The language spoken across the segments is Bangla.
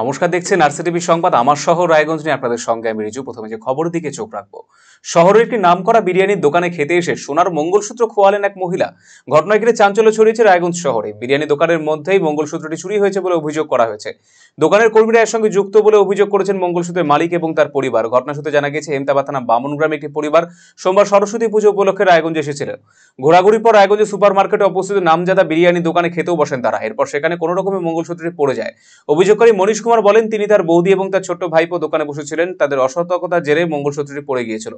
নমস্কার, দেখছেন আরসিটিভি সংবাদ। আমার শহর রায়গঞ্জ নিয়ে আপনাদের সঙ্গে আমি রিজু। প্রথমে যে খবরের দিকে চোখ রাখবো। শহরের একটি নামকরা বিরিয়ানির দোকানে খেতে এসে সোনার মঙ্গলসূত্র খোয়ালেন এক মহিলা। ঘটনায় ঘিরে চাঞ্চল্য ছড়িয়েছে রায়গঞ্জ শহরে। বিরিয়ানি দোকানের মধ্যেই মঙ্গলসূত্রটি চুরি হয়েছে বলে অভিযোগ করা হয়েছে। দোকানের কর্মীরা এর সঙ্গে যুক্ত বলে অভিযোগ করেছেন মঙ্গলসূত্রের মালিক এবং তার পরিবার। ঘটনা সূত্রে জানা গেছে, হেমতাবাদ থানা বামনগ্রামে একটি পরিবার সোমবার সরস্বতী পুজো উপলক্ষে রায়গঞ্জে এসেছিল। ঘোরাঘুরির পর রায়গঞ্জে সুপার মার্কেটে অবস্থিত নামজাদা বিরিয়ানি দোকানে খেতেও বসেন তারা। এরপর সেখানে কোনো রকমের মঙ্গলসূত্রটি পড়ে যায়। অভিযোগকারী মনীশ কুমার বলেন, তিনি তার বৌদি এবং তার ছোট্ট ভাইপো দোকানে বসেছিলেন। তাদের অসতর্কতার জেরে মঙ্গলসূত্রটি পড়ে গিয়েছিল।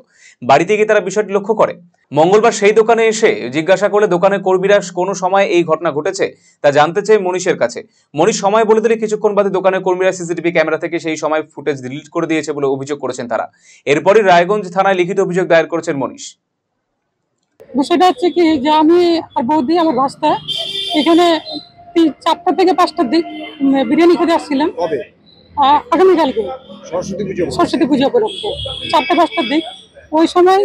বাড়িতে গিয়ে তারা বিষয়টি লক্ষ্য করে। মঙ্গলবার সেই দোকানে এসে জিজ্ঞাসা করলে দোকানের কর্মীরা কোনো সময় এই ঘটনা ঘটেছে তা জানতে চায় মনীশের কাছে। মনীশ সময় বলে দিলে কিছুক্ষণ বাদে দোকানের কর্মীরা সিসিটিভি ক্যামেরা থেকে সেই সময় ফুটেজ ডিলিট করে দিয়েছে বলে অভিযোগ করেছেন তারা। এরপরই রায়গঞ্জ থানায় লিখিত অভিযোগ দায়ের করেছেন মনীশ। বিষয়টা হচ্ছে কি যে আমি আর বৌদি আমার ভাস্তা এখানে 4টা থেকে 5টার দিক বিরিয়ানি খেতে আসছিলাম। আগামীকালকে সরস্বতী পুজো উপলক্ষে 4টা-5টার দিক। ওই সময়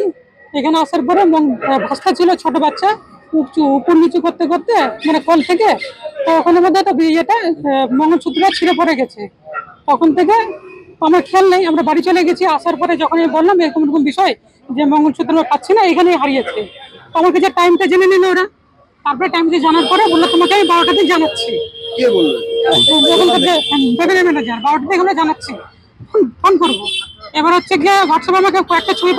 এখানে আসার পরে ভাস্তা ছিল ছোট বাচ্চা, উপর নিচু করতে করতে মানে কল থেকে তো ওখানের মধ্যে একটা মঙ্গলসূত্রটা ছিঁড়ে পড়ে গেছে। তখন থেকে আমার খেয়াল নেই, আমরা বাড়ি চলে গেছি। আসার পরে যখন আমি বললাম এরকম এরকম বিষয় যে মঙ্গলসূত্র আমরা পাচ্ছি না, এখানেই হারিয়েছে। আমাকে যে টাইমটা জেনে নিল ওরা, তারপরে টাইমটা জানার পরে বললো তোমাকে আমি 12টাতে জানাচ্ছি। কে বললো? দোকানের ম্যানেজার 12টাতে আমরা জানাচ্ছি, ফোন করবো। এবার হচ্ছে গিয়ে হোয়াটসঅ্যাপে আমাকে কয়েকটা ছবি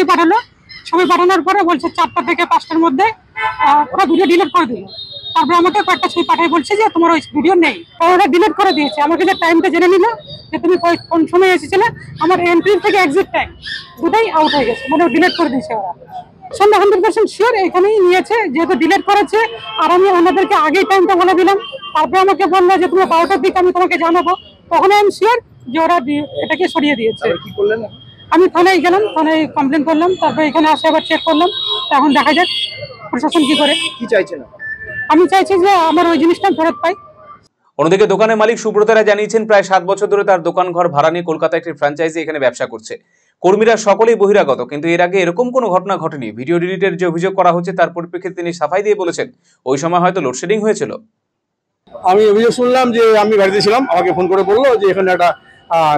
পাঠালো। ছবি পাঠানোর পরে বলছে 4টা থেকে 5টার মধ্যে ওরা ভিডিও ডিলিট করে দিল। তারপরে আমাকে কয়েকটা ছবি পাঠাই বলছে যে তোমার ওই ভিডিও নেই, ওরা ডিলিট করে দিয়েছে। আমাকে যে টাইমটা জেনে নিল যে তুমি কোন সময় এসেছিলে, আমার এন্ট্রি থেকে এক্সিট টাইম দুটাই আউট হয়ে গেছে, মানে ডিলিট করে দিয়েছে ওরা। 100% শিওর এখানেই নিয়েছে, যেহেতু ডিলিট করেছে। আর আমি ওনাদেরকে আগেই টাইমটা বলে দিলাম। তারপরে আমাকে বললো যে তুমি 12টার দিকে আমি তোমাকে জানাবো। তখন আমি শিওর যে ওরা এটাকে সরিয়ে দিয়েছে। আমি থানায় গেলাম, থানায় কমপ্লেন করলাম। তারপরে এখানে আসে আবার চেক করলাম। এখন দেখা যাক প্রশাসন কি করে। কি চাইছেন? আমি চাইছি যে আমার ওই জিনিসটা ফেরত পাই। অন্যদিকে দোকানের মালিক সুব্রত রায় জানিয়েছেন, প্রায় 7 বছর ধরে তার দোকান ঘর ভাড়া নিয়ে কলকাতায় একটি ফ্র্যাঞ্চাইজি এখানে ব্যবসা করছে। কর্মীরা সকলেই বহিরাগত, কিন্তু এর আগে এরকম কোনো ঘটনা ঘটেনি। ভিডিও ডিলিটের যে অভিযোগ করা হচ্ছে তার পরিপ্রেক্ষিতে তিনি সাফাই দিয়ে বলেছেন, ওই সময় হয়তো লোডশেডিং হয়েছিল। আমি অভিযোগ শুনলাম যে আমি বাড়িতে ছিলাম, আমাকে ফোন করে বললো যে এখানে একটা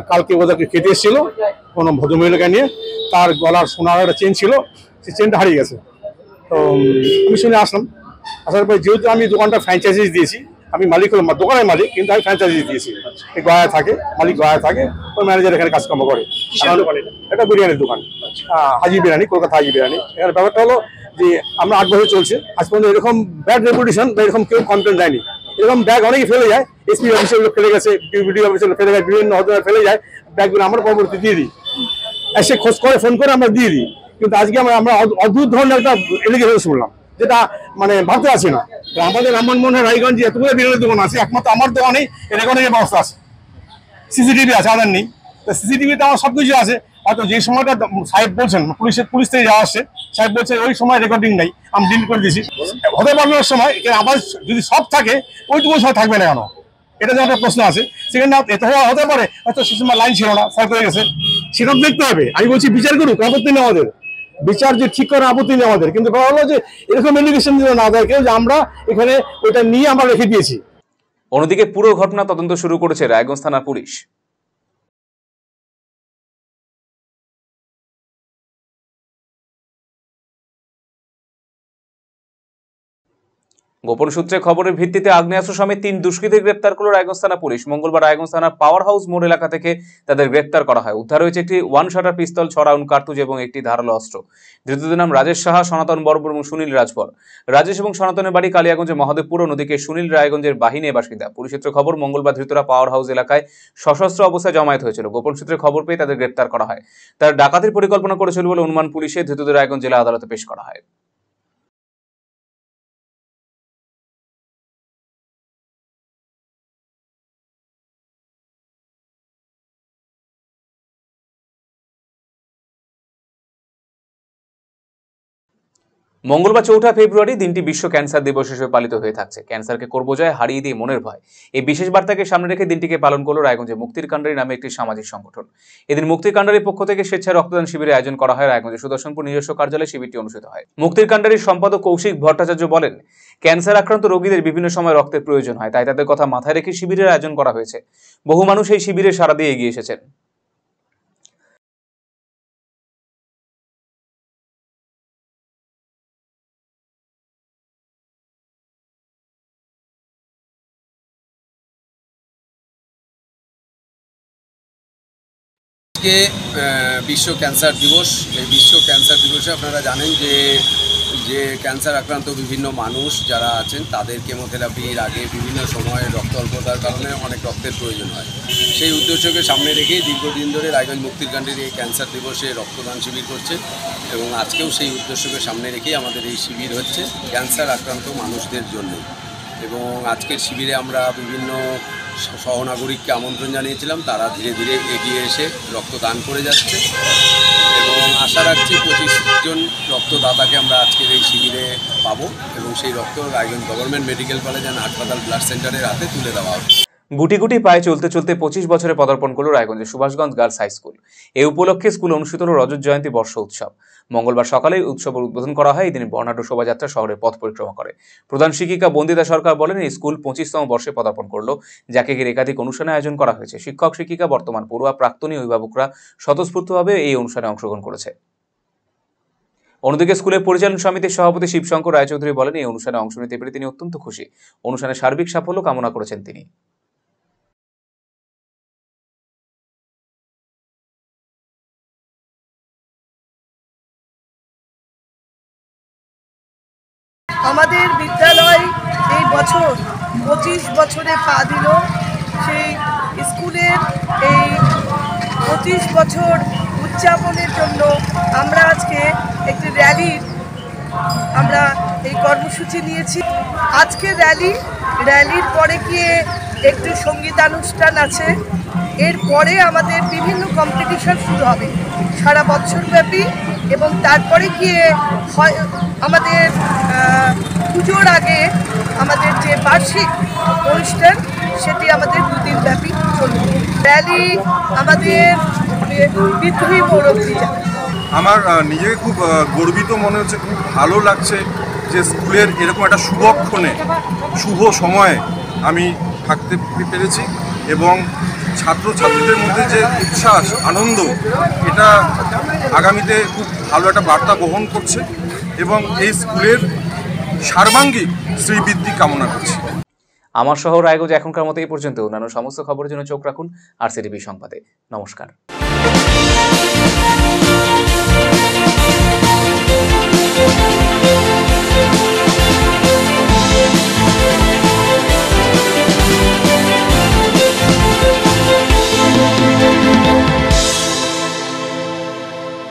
কালকে ওদেরকে খেতে এসেছিল কোনো ভদ্রমহিলাকে নিয়ে, তার গলার সোনার একটা চেন ছিল, সেই চেনটা হারিয়ে গেছে। তো আমি শুনে আসলাম। আসার পরে যেহেতু আমি দোকানটা ফ্র্যাঞ্চাইজি দিয়েছি, আমি মালিক হলাম, দোকানের মালিক, কিন্তু আমি ফ্র্যাঞ্চাইজি দিয়েছি। এই গয়ায় থাকে, মালিক গয়ায় থাকে, ওই ম্যানেজার এখানে কাজকর্ম করে। এটা বিরিয়ানির দোকান, হাজি বিরিয়ানি, কলকাতা হাজি বিরিয়ানি। এখানে ব্যাপারটা হলো যে আমরা 8 বছর চলছে, আজ পর্যন্ত এরকম ব্যাড রেপুটেশন বা এরকম কেউ কমপ্লেন দেয়নি। এরকম ব্যাগ অনেকে ফেলে যায়, এসপি অফিসের লোক ফেলে গেছে, বিডিও অফিসের লোক ফেলে যায়, বিভিন্ন হতে ফেলে যায় ব্যাগগুলো, আমরা পরবর্তী দিয়ে দিই। এসে খোঁজ করে ফোন করে আমরা দিয়ে দিই। কিন্তু আজকে আমরা অদ্ভুত ধরনের একটা এলিগেশন শুনলাম, যেটা মানে ভাবতে আছি না। আমাদের রামমোহন রায়গঞ্জে এতগুলো বিরিয়ানির দোকান আছে, একমাত্র আমার দোকানেই রেকর্ডিংয়ের ব্যবস্থা আছে, সিসিটিভি আছে, আমাদের নেই। তো সিসিটিভিতে আমার সবকিছু আছে। হয়তো যে সময়টা সাহেব বলছেন, পুলিশ থেকে যাওয়া আসছে, সাহেব বলছে ওই সময় রেকর্ডিং নেই, আমি ডিলিট করে দিয়েছি। হতে পারবে সময় আবার যদি সব থাকে, ওইটুকু সময় থাকবে না কেন? এটা যে একটা প্রশ্ন আছে। সেখানে এত হতে পারে হয়তো সে সময় লাইন ছিল না, ফল্ট হয়ে গেছে, সেটা দেখতে হবে। আমি বলছি বিচার করুক, আপত্তি নেই আমাদের, বিচার যে ঠিক করে আপত্তি নেই আমাদের। কিন্তু কথা হলো যে এরকম এলিগেশন যেন না দেয় কেউ যে আমরা এখানে ওইটা নিয়ে আমরা রেখে দিয়েছি। অন্যদিকে পুরো ঘটনা তদন্ত শুরু করেছে রায়গঞ্জ থানার পুলিশ। গোপন সূত্রে খবরের ভিত্তিতে আগ্নেয়াস্ত্র সমেত 3 দুষ্কৃতীকে গ্রেপ্তার করল রায়গঞ্জ থানা পুলিশ। মঙ্গলবার রায়গঞ্জ থানার পাওয়ার হাউস মোড় এলাকা থেকে তাদের গ্রেপ্তার করা হয়। উদ্ধার হয়েছে একটি 1 শটার পিস্তল, 6 রাউন্ড কার্তুজ এবং একটি ধারালো অস্ত্র। ধৃতদের নাম রাজেশ সাহা, সনাতন বর্বর এবং সুনীল রাজভর। রাজেশ এবং সনাতনের বাড়ি কালিয়াগঞ্জের মহাদেবপুর, অন্যদিকে সুনীল রায়গঞ্জের বাহিনী বাসিন্দা। পুলিশ সূত্রে খবর, মঙ্গলবার ধৃতরা পাওয়ার হাউস এলাকায় সশস্ত্র অবস্থায় জমায়েত হয়েছিল। গোপন সূত্রে খবর পেয়ে তাদের গ্রেপ্তার করা হয়। তারা ডাকাতির পরিকল্পনা করেছিল বলে অনুমান পুলিশের। ধৃতদের রায়গঞ্জ জেলা আদালতে পেশ করা হয়। মঙ্গলবার 4 ফেব্রুয়ারি দিনটি বিশ্ব ক্যান্সার দিবস হিসেবে পালিত হয়ে থাকছে। ক্যান্সারকে করব জয়, হারিয়ে দিয়ে মনের ভয়, এই বিশেষ বার্তাকে সামনে রেখে দিনটিকে পালন করলো রায়গঞ্জে মুক্তির কান্ডারি নামে একটি সামাজিক সংগঠন। এদিন মুক্তির কান্ডারির পক্ষ থেকে স্বেচ্ছায় রক্তদান শিবিরের আয়োজন করা হয়। রায়গঞ্জের সুদর্শনপুর নিজস্ব কার্যালয়ে শিবিরটি অনুষ্ঠিত হয়। মুক্তির কান্ডারির সম্পাদক কৌশিক ভট্টাচার্য বলেন, ক্যান্সার আক্রান্ত রোগীদের বিভিন্ন সময় রক্তের প্রয়োজন হয়, তাই তাদের কথা মাথায় রেখে শিবিরের আয়োজন করা হয়েছে। বহু মানুষ এই শিবিরে সাড়া দিয়ে এগিয়ে এসেছেন। আজকে বিশ্ব ক্যান্সার দিবস। এই বিশ্ব ক্যান্সার দিবসে আপনারা জানেন যে ক্যান্সার আক্রান্ত বিভিন্ন মানুষ যারা আছেন তাদের কেমোথেরাপির আগে বিভিন্ন সময়ে রক্ত অল্পতার কারণে অনেক রক্তের প্রয়োজন হয়। সেই উদ্দেশ্যকে সামনে রেখেই দীর্ঘদিন ধরে রায়গঞ্জ মুক্তির কান্ডারি এই ক্যান্সার দিবসে রক্তদান শিবির করছে এবং আজকেও সেই উদ্দেশ্যকে সামনে রেখেই আমাদের এই শিবির হচ্ছে ক্যান্সার আক্রান্ত মানুষদের জন্য। এবং আজকের শিবিরে আমরা বিভিন্ন সহনাগরিককে আমন্ত্রণ জানিয়েছিলাম, তারা ধীরে ধীরে এগিয়ে এসে রক্তদান করে যাচ্ছে এবং আশা রাখছি 25 জন রক্তদাতাকে আমরা আজকের এই শিবিরে পাবো এবং সেই রক্ত Raiganj government medical college and হাসপাতাল ব্লাড সেন্টারের হাতে তুলে দেওয়া হবে। গুটি গুটি পায়ে চলতে চলতে 25 বছরে পদার্পণ করল রায়গঞ্জের সুভাষগঞ্জ গার্লস হাই স্কুল। এই উপলক্ষে স্কুল অনুষ্ঠিত হল রজত জয়ন্তী বর্ষ উৎসব। মঙ্গলবার সকালে উৎসবের উদ্বোধন করা হয়। এদিন বর্ণাঢ্য শোভাযাত্রা শহরের পথ পরিক্রমা করে। প্রধান শিক্ষিকা বন্দিতা সরকার বলেন, এই স্কুল 25তম বর্ষে পদার্পণ করল, যাকে ঘিরে একাধিক অনুষ্ঠানে আয়োজন করা হয়েছে। শিক্ষক শিক্ষিকা, বর্তমান পড়ুয়া, প্রাক্তনী অভিভাবকরা স্বতঃস্ফূর্তভাবে এই অনুষ্ঠানে অংশগ্রহণ করেছে। অন্যদিকে স্কুলের পরিচালন সমিতির সভাপতি শিবশঙ্কর রায়চৌধুরী বলেন, এই অনুষ্ঠানে অংশ নিতে পেরে তিনি অত্যন্ত খুশি। অনুষ্ঠানের সার্বিক সাফল্য কামনা করেছেন তিনি। আমাদের বিদ্যালয় এই বছর 25 বছরে পা দিল। সেই স্কুলের এই 25 বছর উদযাপনের জন্য আমরা আজকে একটি আমরা এই কর্মসূচি নিয়েছি। আজকে র্যালির পরে গিয়ে একটু সঙ্গীতানুষ্ঠান আছে। এরপরে আমাদের বিভিন্ন কম্পিটিশন শুরু হবে সারা বছরব্যাপী এবং তারপরে গিয়ে আমাদের পুজোর আগে আমাদের যে বার্ষিক অনুষ্ঠান সেটি আমাদের 2 দিন ব্যাপী চলবে। র্যালি আমাদের পৃথিবী গৌরব দিয়ে যাবে। আমার নিজেকে খুব গর্বিত মনে হচ্ছে, খুব ভালো লাগছে যে স্কুলের এরকম একটা শুভক্ষণে, শুভ সময়ে আমি থাকতে পেরেছি এবং ছাত্রছাত্রীদের মধ্যে যে উচ্ছ্বাস, আনন্দ, এটা আগামীতে খুব ভালো একটা বার্তা বহন করছে এবং এই স্কুলের সার্বাঙ্গিক শ্রীবৃদ্ধি কামনা করছি। আমার শহর রায়গঞ্জ এখনকার মতো এই পর্যন্ত। অন্যান্য সমস্ত খবরের জন্য চোখ রাখুন RCTV সংবাদে। নমস্কার।